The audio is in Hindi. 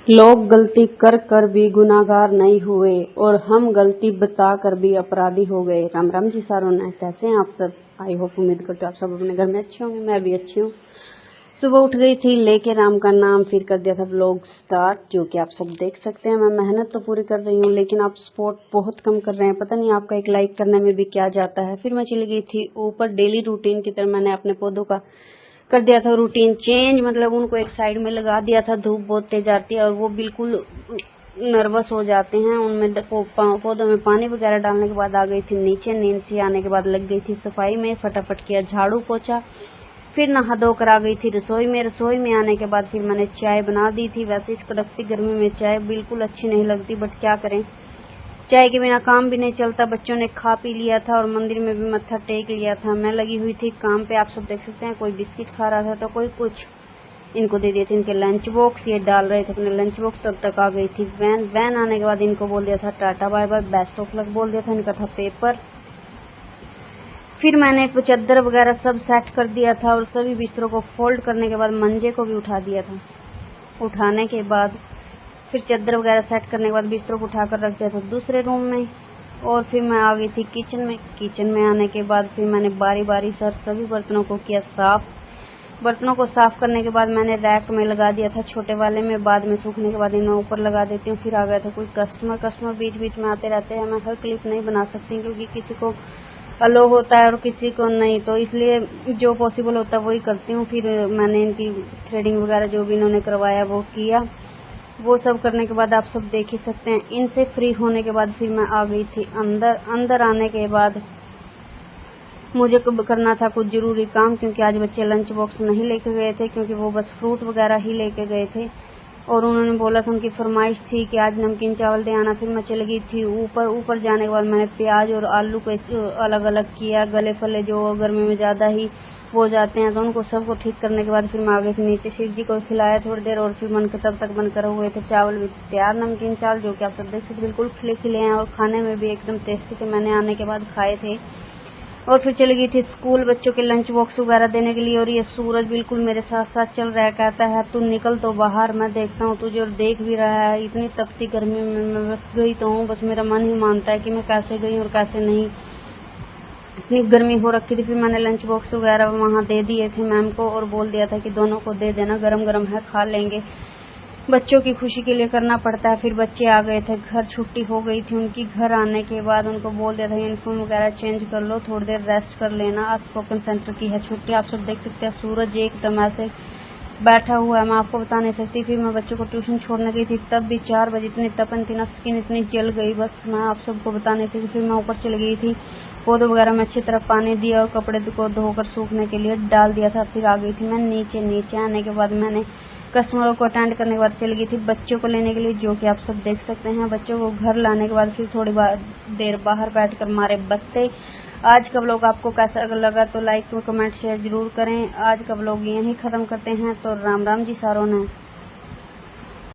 लोग गलती कर कर भी गुनाहगार नहीं हुए और हम गलती बता कर भी अपराधी हो गए। राम राम जी सारों ने, कैसे हैं आप सब? आई होप, उम्मीद करते हो आप सब अपने घर में अच्छे होंगे। मैं भी अच्छी हूँ। सुबह उठ गई थी, लेके राम का नाम, फिर कर दिया था व्लॉग स्टार्ट, जो कि आप सब देख सकते हैं। मैं मेहनत तो पूरी कर रही हूँ, लेकिन आप सपोर्ट बहुत कम कर रहे हैं। पता नहीं आपका एक लाइक करने में भी क्या जाता है। फिर मैं चली गई थी ऊपर। डेली रूटीन की तरह मैंने अपने पौधों का कर दिया था रूटीन चेंज, मतलब उनको एक साइड में लगा दिया था। धूप बहुत तेज आती है और वो बिल्कुल नर्वस हो जाते हैं। उनमें पौधों में पानी वगैरह डालने के बाद आ गई थी नीचे। नींद से आने के बाद लग गई थी सफाई में, फटाफट किया झाड़ू पोछा, फिर नहा धो कर आ गई थी रसोई में। रसोई में आने के बाद फिर मैंने चाय बना दी थी। वैसे इस कड़कती गर्मी में चाय बिल्कुल अच्छी नहीं लगती, बट क्या करें, चाय के बिना काम भी नहीं चलता। बच्चों ने खा पी लिया था और मंदिर में भी मत्था टेक लिया था। मैं लगी हुई थी काम पे, आप सब देख सकते हैं। कोई बिस्किट खा रहा था तो कोई कुछ। इनको दे दिए थे इनके लंच बॉक्स, ये डाल रहे थे अपने लंच बॉक्स। तब तक आ गई थी वैन आने के बाद इनको बोल दिया था tata bye bye, best of luck बोल दिया था। इनका था पेपर। फिर मैंने चादर वगैरह सब सेट कर दिया था और सभी बिस्तरों को फोल्ड करने के बाद मंजे को भी उठा दिया था। उठाने के बाद फिर चादर वगैरह सेट करने के बाद बिस्तरों को उठाकर रख दिया था दूसरे रूम में। और फिर मैं आ गई थी किचन में। किचन में आने के बाद फिर मैंने बारी बारी से सभी बर्तनों को किया साफ़। बर्तनों को साफ़ करने के बाद मैंने रैक में लगा दिया था, छोटे वाले में। बाद में सूखने के बाद इन्हें ऊपर लगा देती हूँ। फिर आ गया था कोई कस्टमर बीच बीच में आते रहते हैं। मैं हर क्लिप नहीं बना सकती क्योंकि किसी को अलो होता है और किसी को नहीं, तो इसलिए जो पॉसिबल होता है वही करती हूँ। फिर मैंने इनकी थ्रेडिंग वगैरह जो भी इन्होंने करवाया वो किया। वो सब करने के बाद आप सब देख ही सकते हैं। इनसे फ्री होने के बाद फिर मैं आ गई थी अंदर आने के बाद मुझे करना था कुछ ज़रूरी काम, क्योंकि आज बच्चे लंच बॉक्स नहीं लेके गए थे, क्योंकि वो बस फ्रूट वगैरह ही लेके गए थे। और उन्होंने बोला था, उनकी फरमाइश थी कि आज नमकीन चावल दे आना। फिर मैं चली गई थी ऊपर जाने के बाद मैंने प्याज और आलू को अलग अलग किया। गले फले जो गर्मी में ज़्यादा ही हो जाते हैं तो उनको सबको ठीक करने के बाद फिर मैं आ गई थी नीचे। शिव जी को खिलाया थोड़ी देर और फिर मन को तब तक बनकर हुए थे चावल भी तैयार, नमकीन चावल, जो कि आप सब देख सकते बिल्कुल खिले खिले हैं और खाने में भी एकदम टेस्टी थे। मैंने आने के बाद खाए थे और फिर चली गई थी स्कूल बच्चों के लंच बॉक्स वगैरह देने के लिए। और ये सूरज बिल्कुल मेरे साथ साथ चल रहा है, कहता है तू निकल तो बाहर, मैं देखता हूँ तुझे, और देख भी रहा है। इतनी तपती गर्मी में मैं बस गई तो हूँ, बस मेरा मन ही मानता है कि मैं कैसे गई और कैसे नहीं। इतनी गर्मी हो रखी थी। फिर मैंने लंच बॉक्स वगैरह वहाँ दे दिए थे मैम को और बोल दिया था कि दोनों को दे देना, गरम गरम है, खा लेंगे। बच्चों की खुशी के लिए करना पड़ता है। फिर बच्चे आ गए थे घर, छुट्टी हो गई थी उनकी। घर आने के बाद उनको बोल दिया था यूनिफॉर्म वगैरह चेंज कर लो, थोड़ी देर रेस्ट कर लेना। आज स्पोकन सेंटर की है छुट्टी, आप सब देख सकते हैं। सूरज एकदम ऐसे बैठा हुआ है, मैं आपको बता नहीं सकती। फिर मैं बच्चों को ट्यूशन छोड़ने गई थी, तब भी 4 बजे इतनी तपन थी ना, स्किन इतनी जल गई, बस मैं आप सबको बता नहीं सकती। फिर मैं ऊपर चली गई थी, पौधों वगैरह में अच्छी तरह पानी दिया और कपड़े को धोकर सूखने के लिए डाल दिया था। फिर आ गई थी मैं नीचे आने के बाद मैंने कस्टमरों को अटेंड करने के बाद चली गई थी बच्चों को लेने के लिए, जो कि आप सब देख सकते हैं। बच्चों को घर लाने के बाद फिर थोड़ी देर बाहर बैठकर मारे बत्ते। आज का व्लॉग आपको कैसा लगा तो लाइक कमेंट शेयर ज़रूर करें। आज का व्लॉग यहीं ख़त्म करते हैं, तो राम राम जी सारों ने।